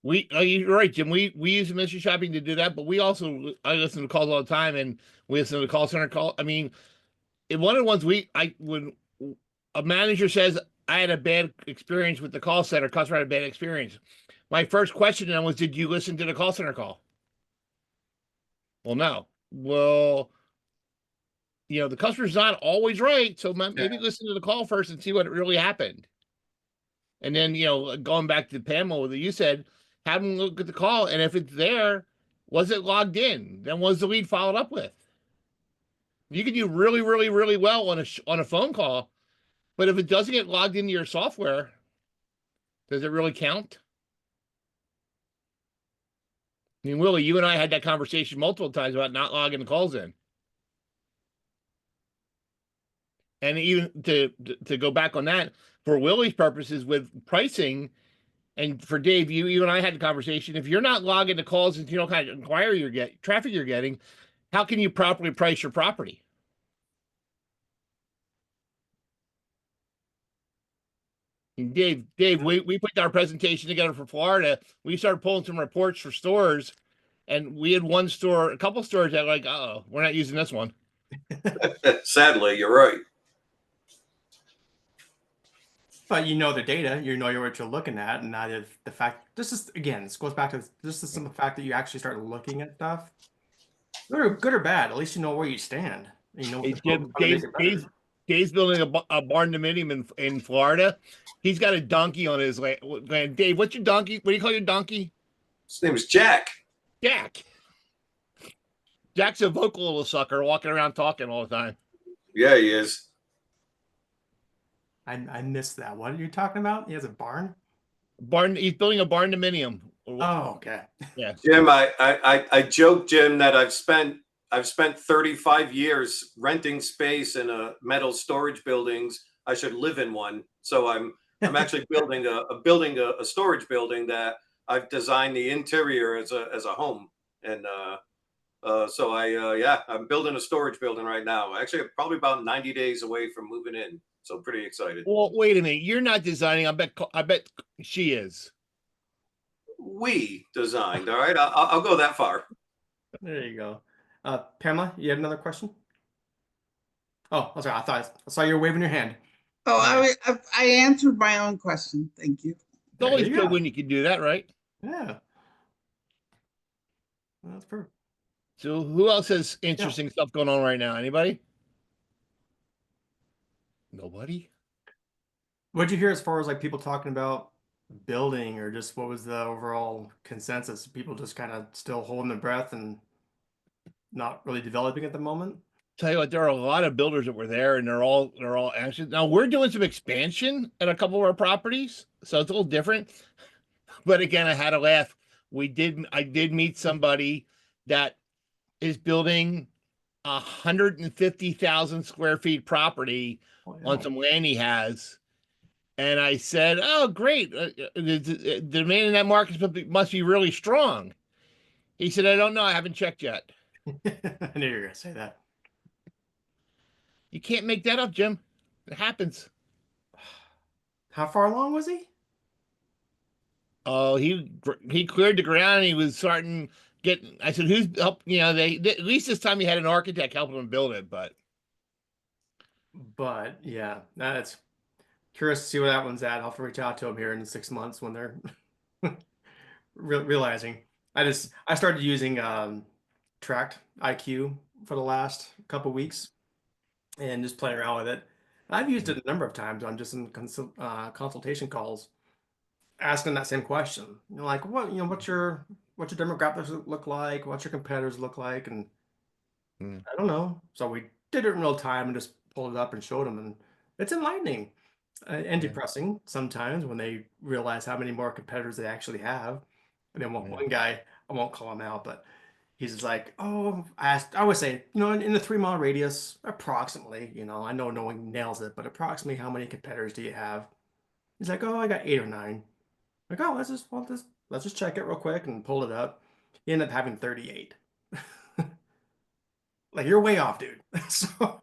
You're right, Jim. We use mystery shopping to do that, but I listen to calls all the time, and we listen to the call center call. I mean, one of the ones when a manager says I had a bad experience with the call center, customer had a bad experience. My first question to them was, did you listen to the call center call? Well, no. Well, the customer's not always right, so maybe listen to the call first and see what really happened. And then, going back to Pamela, that you said, have them look at the call, and if it's there, was it logged in? Then was the lead followed up with? You can do really, really, really well on a phone call, but if it doesn't get logged into your software, does it really count? I mean, Willie, you and I had that conversation multiple times about not logging the calls in. And even to go back on that, for Willie's purposes with pricing, and for Dave, you and I had the conversation. If you're not logging the calls into kind of traffic you're getting, how can you properly price your property? And Dave, we put our presentation together for Florida. We started pulling some reports for stores, and we had a couple stores that were like, oh, we're not using this one. Sadly, you're right. But the data, what you're looking at, and not if the fact. This goes back to just the simple fact that you actually start looking at stuff, good or bad. At least you know where you stand. Dave's building a barn dominium in Florida. He's got a donkey on his land. Dave, what's your donkey? What do you call your donkey? His name is Jack. Jack. Jack's a vocal little sucker walking around talking all the time. Yeah, he is. I missed that. What are you talking about? He has a barn? He's building a barn dominium. Oh, okay. Yeah. Jim, I joke, Jim, that I've spent 35 years renting space in a metal storage buildings. I should live in one. So I'm actually building a storage building that I've designed the interior as a home. And so I'm building a storage building right now. Actually, I'm probably about 90 days away from moving in. So pretty excited. Well, wait a minute. You're not designing. I bet she is. We designed. All right. I'll go that far. There you go. Pamela, you had another question? Oh, I'm sorry. I saw you were waving your hand. Oh, I answered my own question. Thank you. It's always you good go. when you can do that, right? Yeah. That's perfect. So who else has interesting stuff going on right now? Anybody? Nobody? What'd you hear as far as like people talking about building, or just what was the overall consensus? People just kind of still holding their breath and not really developing at the moment? Tell you what, there are a lot of builders that were there, and they're all anxious. Now we're doing some expansion at a couple of our properties, so it's a little different. But again, I had a laugh. I did meet somebody that is building 150,000 square feet property Oh, yeah. on some land he has. And I said, "Oh, great! The demand in that market must be really strong." He said, "I don't know. I haven't checked yet." I knew you were gonna say that. You can't make that up, Jim. It happens. How far along was he? Oh, he cleared the ground and he was starting getting. I said, "Who's help?" At least this time he had an architect helping him build it. But But yeah, that's curious to see where that one's at. I'll have to reach out to him here in 6 months when they're realizing. I started using Tract IQ for the last couple weeks and just playing around with it. I've used it a number of times on just in consultation calls, asking that same question. Like what's your demographics look like? What's your competitors look like? And I don't know. So we did it in real time and just pulled it up and showed them, and it's enlightening and Yeah. depressing sometimes when they realize how many more competitors they actually have. And then one guy, I won't call him out, but he's just like, "Oh, I always say, in the 3 mile radius, approximately, I know no one nails it, but approximately how many competitors do you have?" He's like, "Oh, I got 8 or 9." Like, "Oh, let's just check it real quick," and pulled it up. He ended up having 38. Like, you're way off, dude. So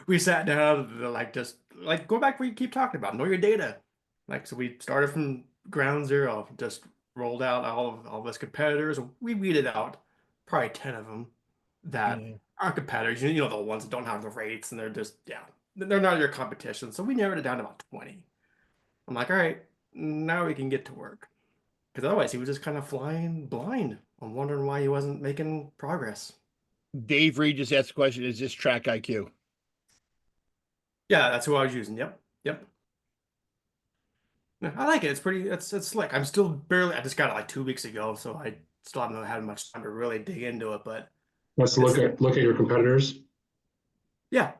we sat down to, like, just like go back where you keep talking about, know your data. Like, so we started from ground zero, just rolled out all of his competitors. We weeded out probably 10 of them that Yeah. aren't competitors. The ones that don't have the rates, and they're just, yeah, they're not your competition. So we narrowed it down to about 20. I'm like, all right, now we can get to work. Because otherwise he was just kind of flying blind. I'm wondering why he wasn't making progress. Dave Reed just asked the question: "Is this Track IQ?" Yeah, that's who I was using. Yep. Yep. Yeah, I like it. It's slick. I just got it like 2 weeks ago, so I still haven't had much time to really dig into it, but Let's it's, look at your competitors. yeah.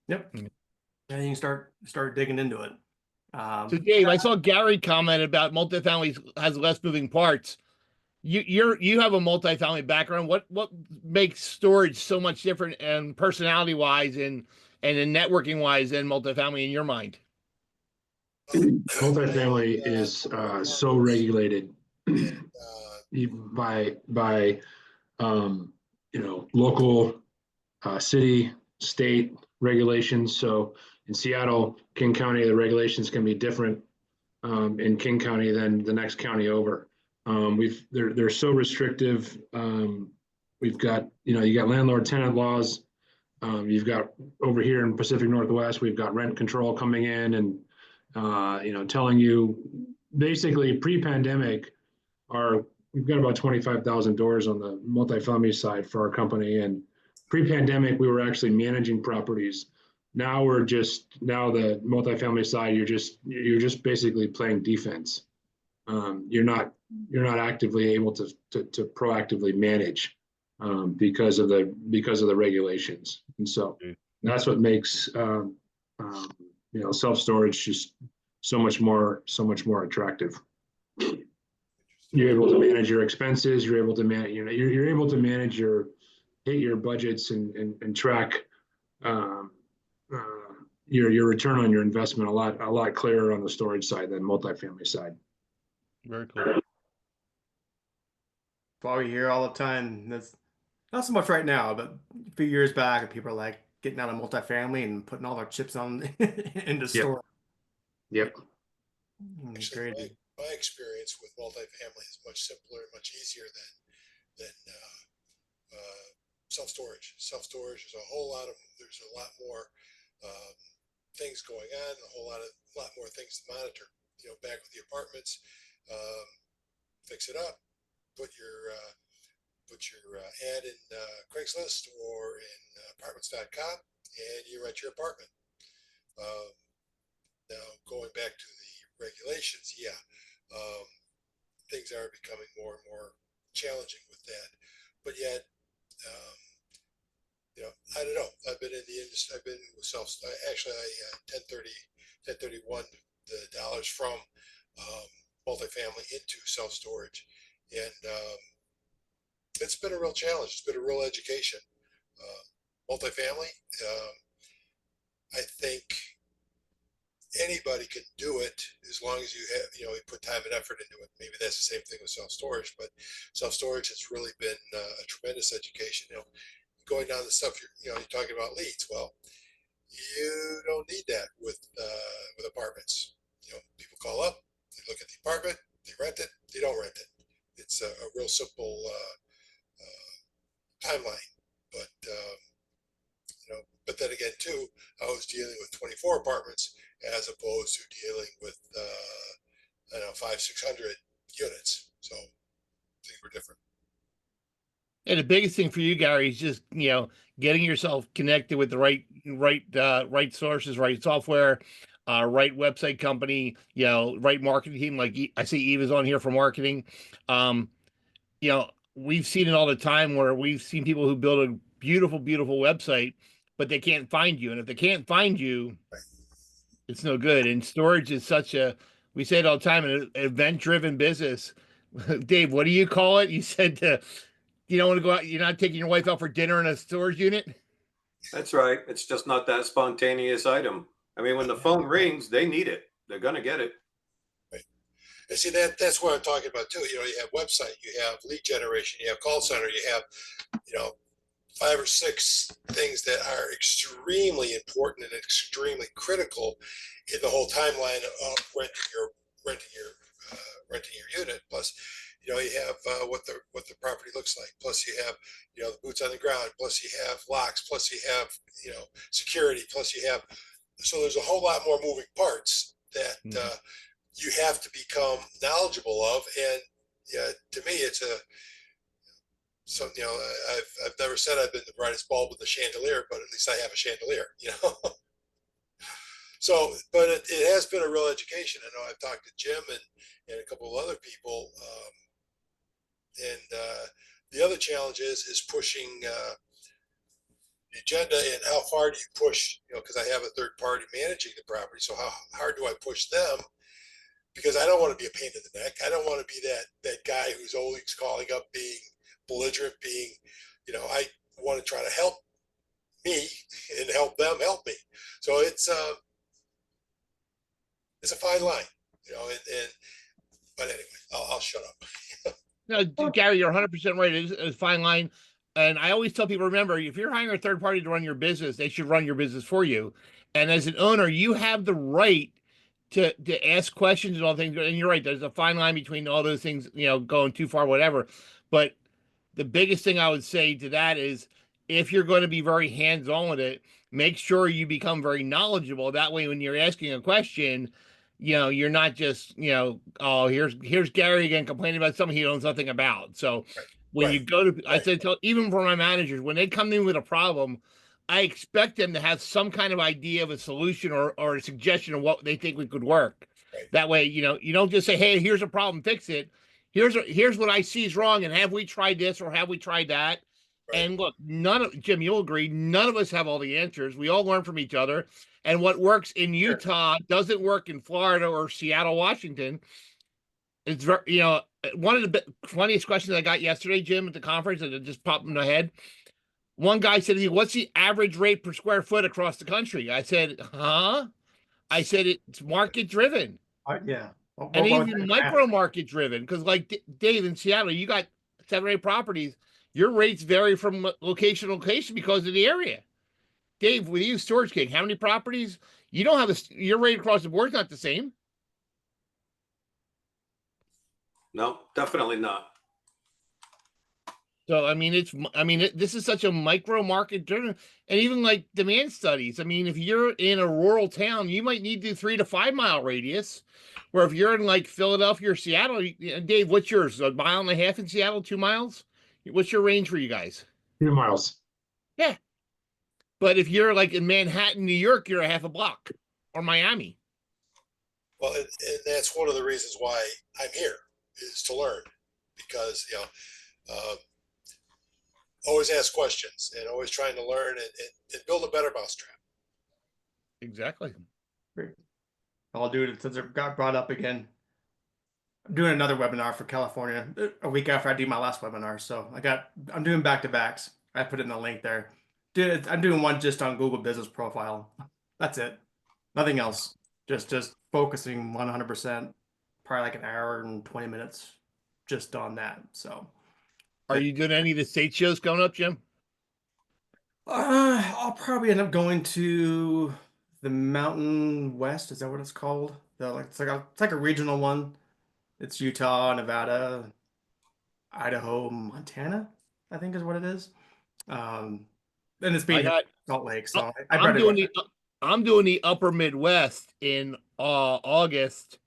Yep. Mm. And you can start digging into it. So Dave, I saw Gary comment about multifamily has less moving parts. You have a multifamily background. What makes storage so much different and personality wise and in networking wise than multifamily in your mind? Multifamily is so regulated by local, city, state regulations. So in Seattle, King County, the regulations can be different in King County than the next county over. They're so restrictive. We've got, you got landlord tenant laws. You've got over here in Pacific Northwest, we've got rent control coming in and telling you basically pre-pandemic, we've got about 25,000 doors on the multifamily side for our company. And pre-pandemic, we were actually managing properties. Now the multifamily side, you're just basically playing defense. You're not actively able to proactively manage because of the regulations. And so that's what makes self-storage just so much more attractive. You're able to manage your expenses. You're able to manage, you're able to manage hit your budgets and track your return on your investment a lot clearer on the storage side than multifamily side. Very cool. what we hear all the time. That's not so much right now, but a few years back, people are like getting out of multifamily and putting all their chips on into store. Yep. It's Actually, crazy. my experience with multifamily is much simpler and much easier than self-storage. Self-storage is there's a lot more things going on, a lot more things to monitor. back with the apartments, fix it up, put your ad in Craigslist or in apartments.com, and you rent your apartment. Now, going back to the regulations, things are becoming more and more challenging with that. But yet, I don't know. I've been in the industry. I've been with actually, I 1031 the dollars from multifamily into self-storage, and it's been a real challenge. It's been a real education. Multifamily, I think anybody can do it as long as you have, you put time and effort into it. Maybe that's the same thing with self-storage, but self-storage has really been a tremendous education. Going down the stuff you're talking about leads. Well, you don't need that with apartments. People call up, they look at the apartment, they rent it, they don't rent it. It's a real simple timeline. But then again, too, I was dealing with 24 apartments as opposed to dealing with 500-600 units. So things were different. And the biggest thing for you, Gary, is just getting yourself connected with the right sources, right software, right website company, right marketing team. Like I see Eva's on here for marketing. We've seen it all the time where we've seen people who build a beautiful, beautiful website, but they can't find you. And if they can't find you, it's no good. And storage is we say it all the time, an event-driven business. Dave, what do you call it? You said you don't want to go out. You're not taking your wife out for dinner in a storage unit. That's right. It's just not that spontaneous item. I mean, when the phone rings, they need it. They're going to get it. Right. And see, that's what I'm talking about too. You have website, you have lead generation, you have call center, you have, 5 or 6 things that are extremely important and extremely critical in the whole timeline of renting your unit. Plus, you have what the property looks like. Plus, you have the boots on the ground. Plus, you have locks. Plus, you have security. Plus, you have there's a whole lot more moving parts that you have to become knowledgeable of. And to me, it's I've never said I've been the brightest bulb with the chandelier, but at least I have a chandelier. So, but it has been a real education. I know I've talked to Jim and a couple of other people. And the other challenge is pushing the agenda, and how far do you push, because I have a third party managing the property. So how hard do I push them? Because I don't want to be a pain in the neck. I don't want to be that guy who's always calling up, being belligerent, I want to try to help me and help them help me. So it's a fine line, but anyway, I'll shut up. No, Gary, you're 100% right. It's a fine line. And I always tell people, remember, if you're hiring a third party to run your business, they should run your business for you. And as an owner, you have the right to ask questions and all things. And you're right, there's a fine line between all those things, going too far, whatever. But the biggest thing I would say to that is, if you're going to be very hands-on with it, make sure you become very knowledgeable. That way, when you're asking a question, you're not just, oh, here's Gary again complaining about something he knows nothing about. So when you go to, I say, even for my managers, when they come in with a problem, I expect them to have some kind of idea of a solution or a suggestion of what they think we could work. That way, you don't just say, hey, here's a problem, fix it. Here's what I see is wrong, and have we tried this or have we tried that? And look, Jim, you'll agree, none of us have all the answers. We all learn from each other. And what works in Utah doesn't work in Florida or Seattle, Washington. It's very, one of the funniest questions I got yesterday, Jim, at the conference, and it just popped in my head. One guy said to me, what's the average rate per square foot across the country? I said, huh? I said, it's market driven. Yeah. And even micro market driven, because like Dave in Seattle, you got 7 or 8 properties. Your rates vary from location to location because of the area. Dave, with you, Storage King, how many properties? You don't have your rate across the board is not the same. No, definitely not. So, I mean, this is such a micro market driven, and even like demand studies. I mean, if you're in a rural town, you might need to do 3 to 5 mile radius. Where if you're in like Philadelphia or Seattle, Dave, what's yours? A mile and a half in Seattle, 2 miles? What's your range for you guys? 2 miles. Yeah. But if you're like in Manhattan, New York, you're a half a block, or Miami. Well, and that's one of the reasons why I'm here, is to learn, because always ask questions and always trying to learn and build a better mousetrap. Exactly. Great. I'll do it since it got brought up again. I'm doing another webinar for California a week after I do my last webinar. So I'm doing back-to-backs. I put it in the link there. I'm doing one just on Google Business Profile. That's it. Nothing else. Just focusing 100%, probably like an hour and 20 minutes just on that. So Are you doing any of the state shows coming up, Jim? I'll probably end up going to the Mountain West. Is that what it's called? It's like a regional one. It's Utah, Nevada, Idaho, Montana, I think is what it is. And it's being Salt Lake. So I'm doing the upper Midwest in August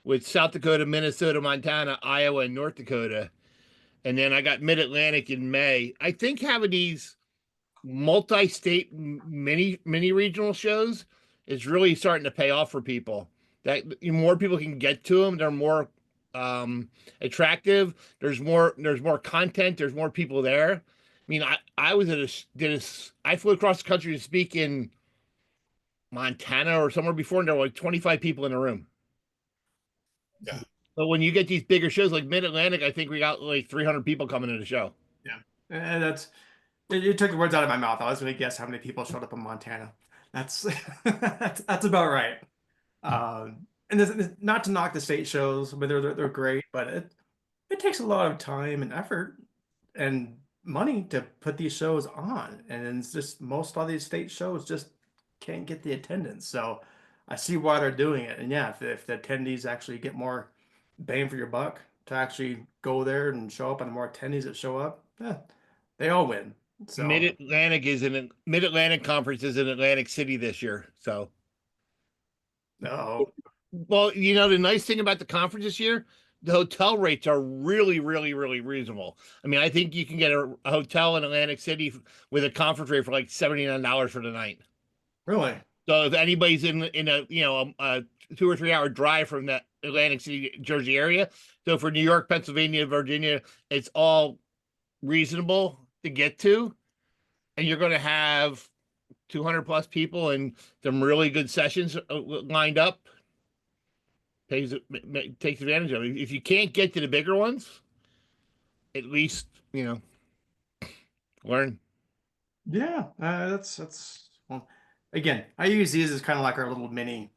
with South Dakota, Minnesota, Montana, Iowa, and North Dakota. And then I got Mid-Atlantic in May. I think having these multi-state mini regional shows is really starting to pay off for people. That more people can get to them. They're more attractive. There's more content. There's more people there. I mean, I was I flew across the country to speak in Montana or somewhere before, and there were like 25 people in a room. Yeah. But when you get these bigger shows like Mid-Atlantic, I think we got like 300 people coming to the show. Yeah. And you took the words out of my mouth. I was going to guess how many people showed up in Montana. That's that's about right. And this, not to knock the state shows, but they're great, but it takes a lot of time and effort and money to put these shows on, and it's just most of these state shows just can't get the attendance. So I see why they're doing it, and yeah, if the attendees actually get more bang for your buck to actually go there and show up, and the more attendees that show up, yeah, they all win. So Mid-Atlantic conference is in Atlantic City this year. So, no. Well, the nice thing about the conference this year, the hotel rates are really, really, really reasonable. I mean, I think you can get a hotel in Atlantic City with a conference rate for like $79 for the night. Really? So if anybody's in a a 2 or 3 hour drive from that Atlantic City, Jersey area, so for New York, Pennsylvania, Virginia, it's all reasonable to get to, and you're going to have 200 plus people and some really good sessions lined up. Takes advantage of it. If you can't get to the bigger ones, at least learn. Yeah, that's well. Again, I use these as kind of like our little mini.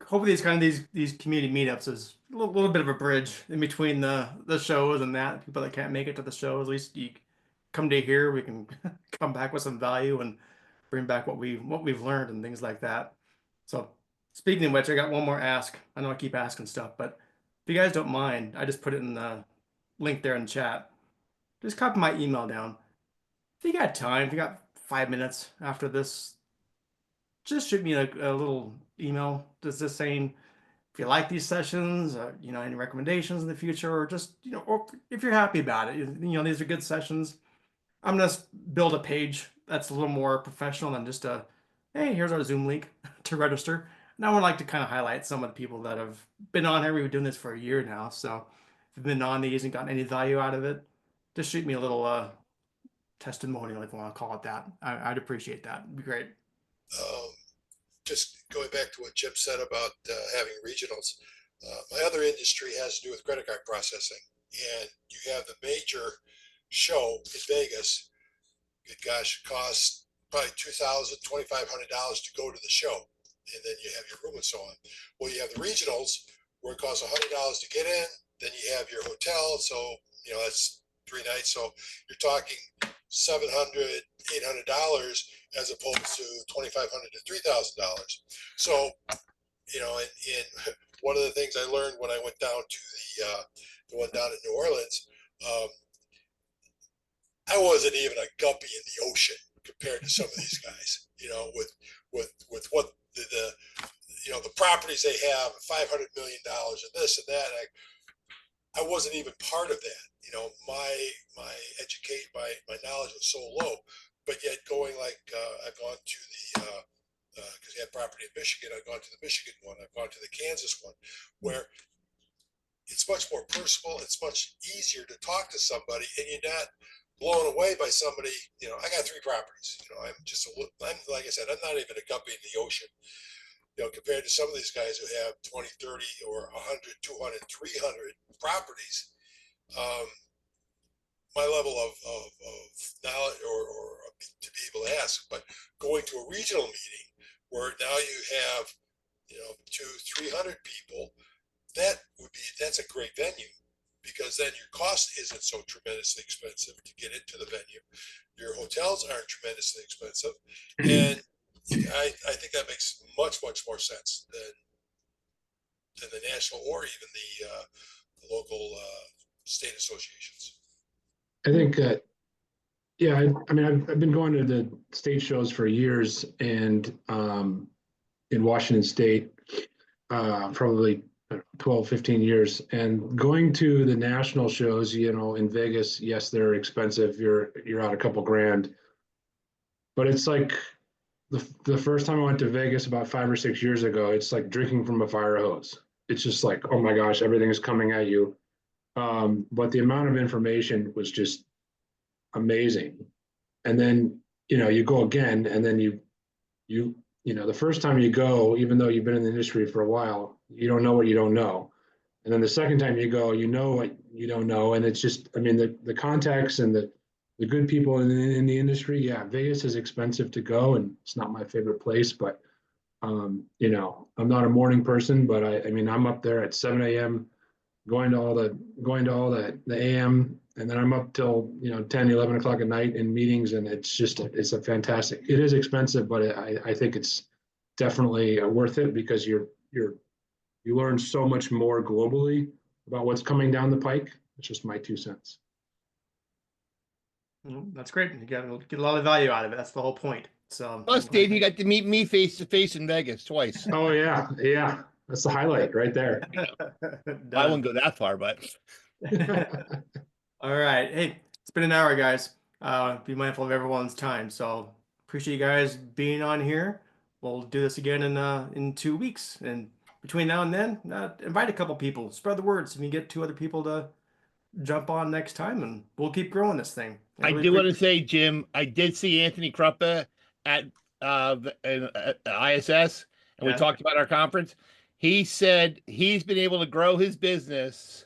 Hopefully, these community meetups is a little bit of a bridge in between the shows and that people that can't make it to the show. At least you come to here, we can come back with some value and bring back what we've learned and things like that. So speaking of which, I got one more ask. I know I keep asking stuff, but if you guys don't mind, I just put it in the link there in the chat. Just copy my email down. If you got time, if you got 5 minutes after this, just shoot me a little email just saying if you like these sessions, any recommendations in the future, or just, or if you're happy about it, these are good sessions. I'm gonna build a page that's a little more professional than just hey, here's our Zoom link to register. And I would like to kind of highlight some of the people that have been on here. We've been doing this for a year now. So if you've been on these and gotten any value out of it, just shoot me a little testimonial, if you want to call it that. I'd appreciate that. It'd be great. Just going back to what Jim said about having regionals, my other industry has to do with credit card processing, and you have the major show in Vegas. It costs probably $2,000, $2,500 to go to the show, and then you have your room and so on. Well, you have the regionals where it costs $100 to get in, then you have your hotel, so that's 3 nights, so you're talking $700, $800 as opposed to $2,500 to $3,000. So, and one of the things I learned when I went down to the one down in New Orleans, I wasn't even a guppy in the ocean compared to some of these guys, you know, with what the you know, the properties they have, $500 million and this and that. I wasn't even part of that. You know, my knowledge was so low, but yet going like I've gone to the because they have property in Michigan. I've gone to the Michigan one. I've gone to the Kansas one, where it's much more personal. It's much easier to talk to somebody, and you're not blown away by somebody. You know, I got 3 properties. You know, I'm like I said, I'm not even a guppy in the ocean. You know, compared to some of these guys who have 20, 30, or 100, 200, 300 properties, my level of knowledge or to be able to ask, but going to a regional meeting where now you have, you know, 200, 300 people, that's a great venue, because then your cost isn't so tremendously expensive to get into the venue. Your hotels aren't tremendously expensive, and I think that makes much more sense than the national or even the local state associations. I think, yeah, I mean, I've been going to the state shows for years, and in Washington State, probably 12, 15 years, and going to the national shows, you know, in Vegas, yes, they're expensive. You're out a couple grand, but it's like the first time I went to Vegas about 5 or 6 years ago, it's like drinking from a fire hose. It's just like, oh my gosh, everything is coming at you. But the amount of information was just amazing. And then, you know, you go again, and then you know, the first time you go, even though you've been in the industry for a while, you don't know what you don't know. And then the second time you go, you know what you don't know. And it's just, I mean, the contacts and the good people in the industry. Yeah, Vegas is expensive to go, and it's not my favorite place, but you know, I'm not a morning person, but I mean, I'm up there at 7 a.m. going to all the AM, and then I'm up till, you know, 10, 11 o'clock at night in meetings, and it's just it's a fantastic. It is expensive, but I think it's definitely worth it, because you learn so much more globally about what's coming down the pike. It's just my 2 cents. That's great. You get a lot of value out of it. That's the whole point. So Plus, Dave, you got to meet me face to face in Vegas twice. Oh yeah, that's the highlight right there. I wouldn't go that far, but all right. Hey, it's been an hour, guys. Be mindful of everyone's time. So appreciate you guys being on here. We'll do this again in 2 weeks. And between now and then, invite a couple people. Spread the word so we can get 2 other people to jump on next time, and we'll keep growing this thing. I do want to say, Jim, I did see Anthony Kruppa at ISS, and we talked about our conference. He said he's been able to grow his business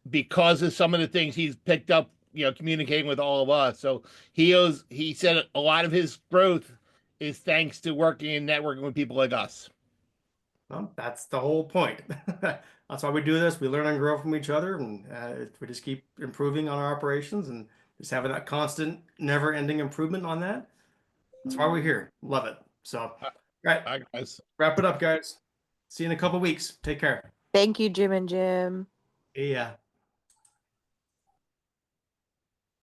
because of some of the things he's picked up, you know, communicating with all of us. So he said a lot of his growth is thanks to working and networking with people like us. Well, that's the whole point. That's why we do this. We learn and grow from each other, and we just keep improving on our operations and just having that constant, never-ending improvement on that. That's why we're here. Love it. So, all right, Bye, guys. Wrap it up, guys. See you in a couple weeks. Take care. Thank you, Jim and Jim. Yeah.